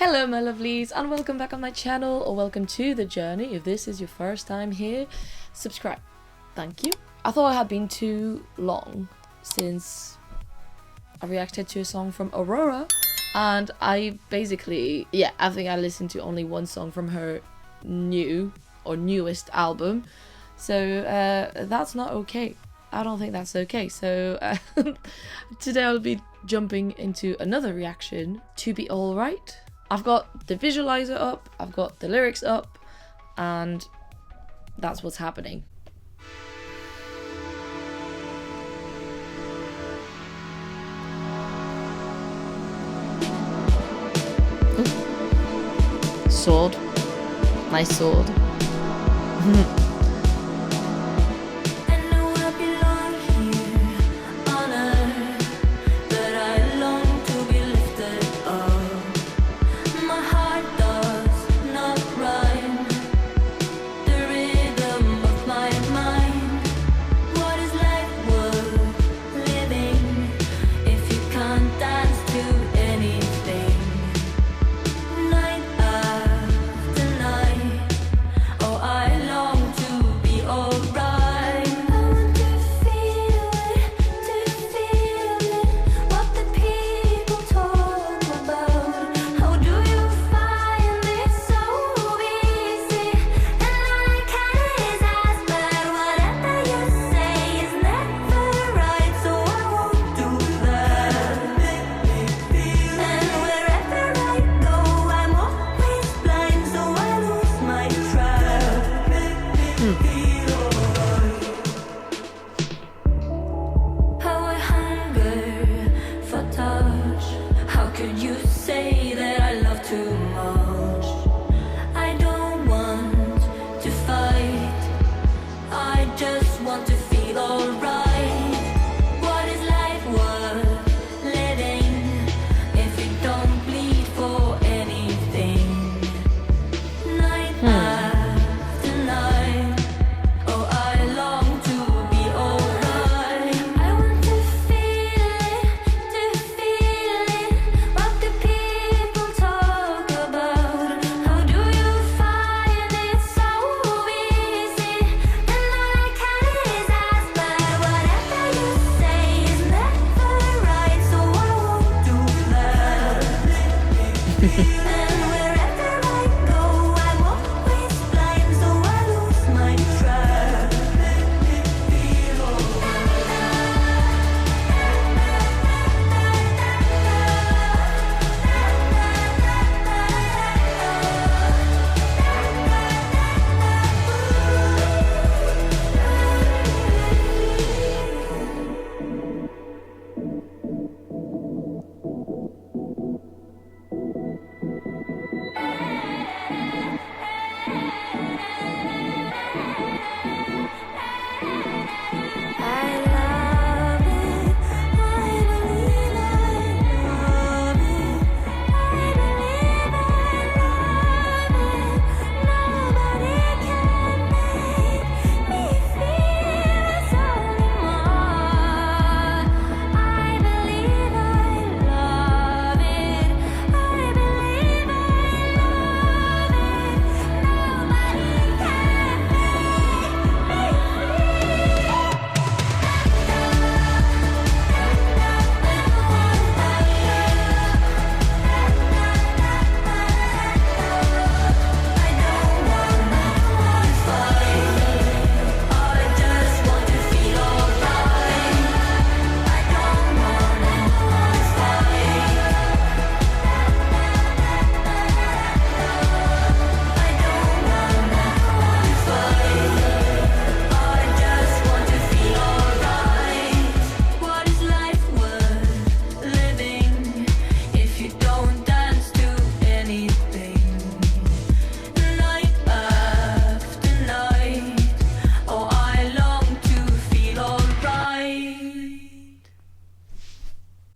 Hello my lovelies and welcome back on my channel, or welcome to the journey. If this is your first time here, subscribe. Thank you. I thought it had been too long since I reacted to a song from AURORA, and I basically, I think I listened to only one song from her newest album, so that's not okay. I don't think that's okay. So today I'll be jumping into another reaction to Be Alright. I've got the visualizer up, I've got the lyrics up, and that's what's happening. Ooh. Sword. Nice sword.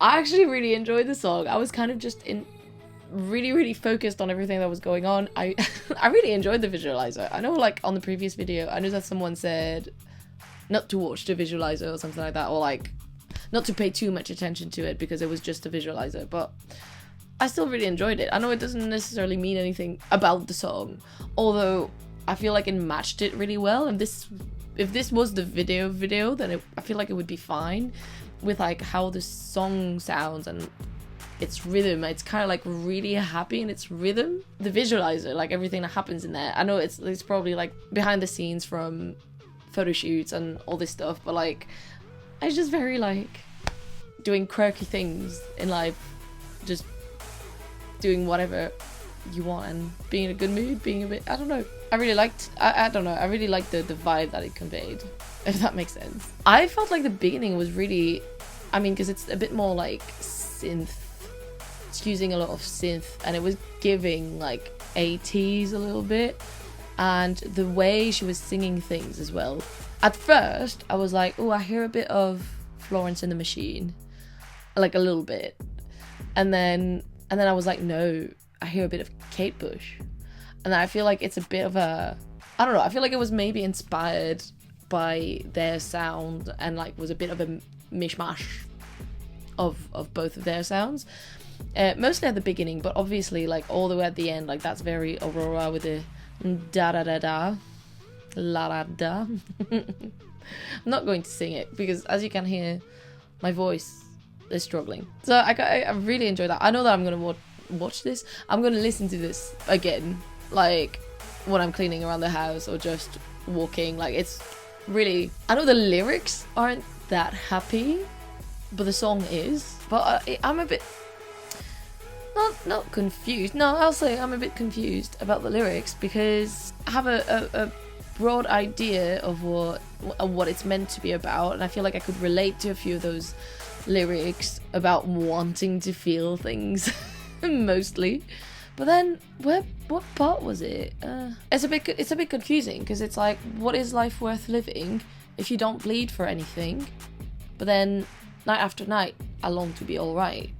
I actually really enjoyed the song. I was kind of just really focused on everything that was going on. I really enjoyed the visualizer. I know, like, on the previous video, I know that someone said not to watch the visualizer or something like that, or like not to pay too much attention to it because it was just a visualizer, but I still really enjoyed it. I know it doesn't necessarily mean anything about the song, although I feel like it matched it really well. And if this was the video, then I feel like it would be fine with like how the song sounds and its rhythm. It's kind of like really happy in its rhythm. The visualizer, like everything that happens in there. I know it's probably like behind the scenes from photo shoots and all this stuff, but like it's just very like doing quirky things in life, just doing whatever you want and being in a good mood, being a bit, I don't know. I really liked, I don't know, I really liked the vibe that it conveyed, if that makes sense. I felt like the beginning was really, I mean, because it's a bit more like synth. It's using a lot of synth and it was giving like 80s a little bit. And the way she was singing things as well. At first, I was like, oh, I hear a bit of Florence and the Machine. Like a little bit. And then I was like, no, I hear a bit of Kate Bush. And I feel like it's a bit of a, I don't know, I feel like it was maybe inspired by their sound and like was a bit of a mishmash of both of their sounds. Mostly at the beginning, but obviously like all the way at the end, like that's very Aurora with the da da da da, la da da. I'm not going to sing it because as you can hear, my voice is struggling. So I really enjoy that. I know that I'm gonna watch this. I'm gonna listen to this again, like when I'm cleaning around the house or just walking. Like it's really, I know the lyrics aren't that happy, but the song is. But I'm a bit not confused. No, I'll say I'm a bit confused about the lyrics because I have a broad idea of what it's meant to be about, and I feel like I could relate to a few of those lyrics about wanting to feel things mostly. But then what part was it? It's a bit confusing because it's like, what is life worth living if you don't bleed for anything? But then night after night I long to be alright.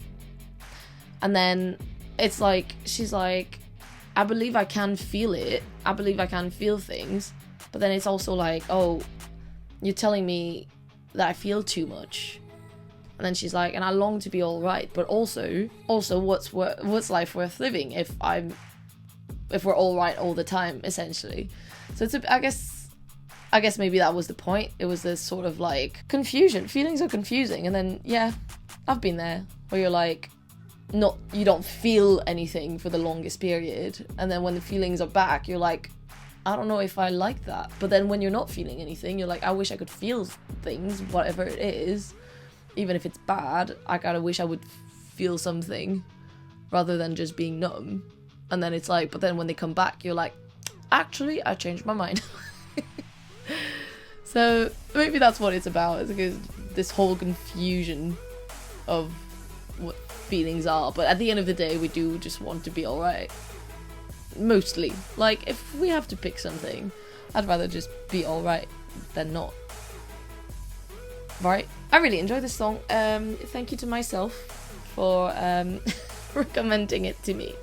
And then it's like, she's like, I believe I can feel it. I believe I can feel things. But then it's also like, oh, you're telling me that I feel too much. And then she's like, and I long to be all right. But also what's life worth living if we're all right all the time, essentially. So it's I guess maybe that was the point. It was this sort of like confusion. Feelings are confusing. And then, yeah, I've been there where you're like, you don't feel anything for the longest period, and then when the feelings are back you're like, I don't know if I like that. But then when you're not feeling anything, you're like, I wish I could feel things, whatever it is, even if it's bad. I kind of wish I would feel something rather than just being numb. And then it's like, but then when they come back you're like, actually I changed my mind. So maybe that's what it's about, is because this whole confusion of what feelings are. But at the end of the day, we do just want to be alright. Mostly. Like, if we have to pick something, I'd rather just be alright than not. Right? I really enjoy this song. Thank you to myself for recommending it to me.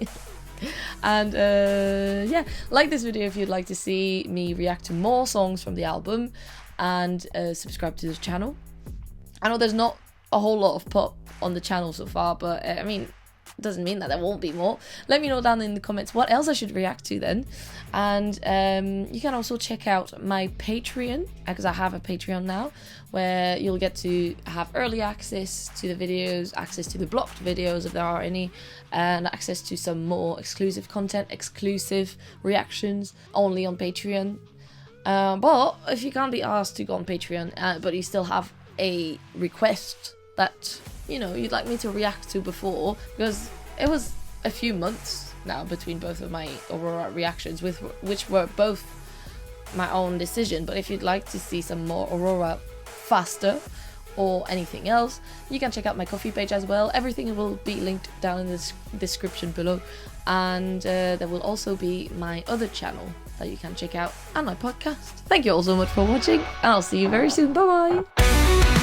And yeah, like this video if you'd like to see me react to more songs from the album, and subscribe to this channel. I know there's not a whole lot of pop on the channel so far, but I mean, it doesn't mean that there won't be more. Let me know down in the comments what else I should react to then. And you can also check out my Patreon, because I have a Patreon now, where you'll get to have early access to the videos, access to the blocked videos if there are any, and access to some more exclusive content, exclusive reactions only on Patreon. But if you can't be asked to go on Patreon, but you still have a request that, you know, you'd like me to react to before, because it was a few months now between both of my Aurora reactions, which were both my own decision. But if you'd like to see some more Aurora faster or anything else, you can check out my Ko-fi page as well. Everything will be linked down in the description below, and there will also be my other channel that you can check out, and my podcast. Thank you all so much for watching, and I'll see you very soon. Bye bye.